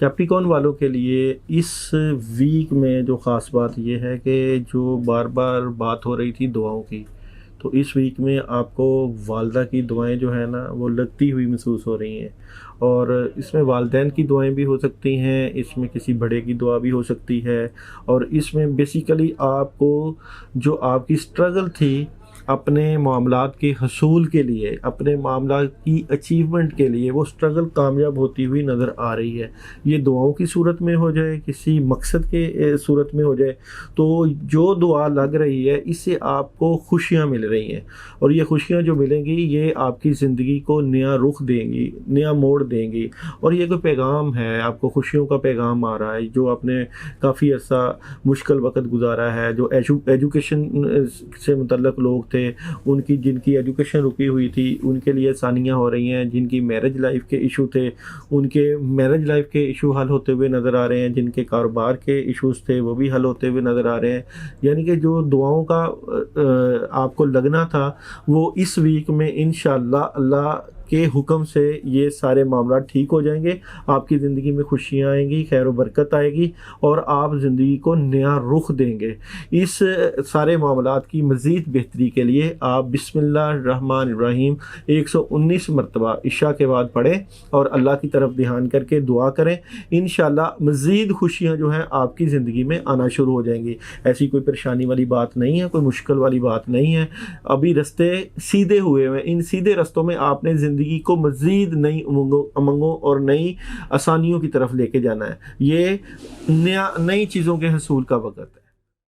Capricorn वालों के लिए इस वीक में जो ख़ास बात ये है कि जो बार बार बात हो रही थी दुआओं की, तो इस वीक में आपको वालदा की दुआएं जो है ना वो लगती हुई महसूस हो रही हैं। और इसमें वालदैन की दुआएं भी हो सकती हैं, इसमें किसी बड़े की दुआ भी हो सकती है। और इसमें बेसिकली आपको जो आपकी स्ट्रगल थी अपने मामलात के हसूल के लिए, अपने मामलात की अचीवमेंट के लिए, वो स्ट्रगल कामयाब होती हुई नज़र आ रही है। ये दुआओं की सूरत में हो जाए, किसी मकसद के सूरत में हो जाए, तो जो दुआ लग रही है इससे आपको खुशियाँ मिल रही हैं। और ये खुशियाँ जो मिलेंगी ये आपकी ज़िंदगी को नया रुख देंगी, नया मोड़ देंगी। और ये कोई पैगाम है, आपको खुशियों का पैगाम आ रहा है। जो आपने काफ़ी अर्सा मुश्किल वक़्त गुजारा है, जो एजुकेशन से मुतल्लक लोग थे, उनकी जिनकी एजुकेशन रुकी हुई थी उनके लिए आसानियाँ हो रही हैं। जिनकी मैरिज लाइफ के इशू थे उनके मैरिज लाइफ के इशू हल होते हुए नज़र आ रहे हैं। जिनके कारोबार के इश्यूज थे वो भी हल होते हुए नज़र आ रहे हैं। यानी कि जो दुआओं का आपको लगना था वो इस वीक में इंशाअल्लाह अल्लाह के हुक्म से ये सारे मामला ठीक हो जाएंगे। आपकी ज़िंदगी में खुशियाँ आएंगी, खैर व बरकत आएगी और आप ज़िंदगी को नया रुख देंगे। इस सारे मामलात की मज़ीद बेहतरी के लिए आप बिस्मिल्लाहिर्रहमानिर्रहीम 119 मरतबा इशा के बाद पढ़ें और अल्लाह की तरफ ध्यान करके दुआ करें। इंशाअल्लाह मज़ीद खुशियाँ जो हैं आपकी ज़िंदगी में आना शुरू हो जाएंगी। ऐसी कोई परेशानी वाली बात नहीं है, कोई मुश्किल वाली बात नहीं है। अभी रास्ते सीधे हुए हैं। इन सीधे रस्तों में आपने ज़िंदगी को मज़ीद नई उमंगों और नई आसानियों की तरफ लेके जाना है। ये नई चीज़ों के हसूल का वक़्त है।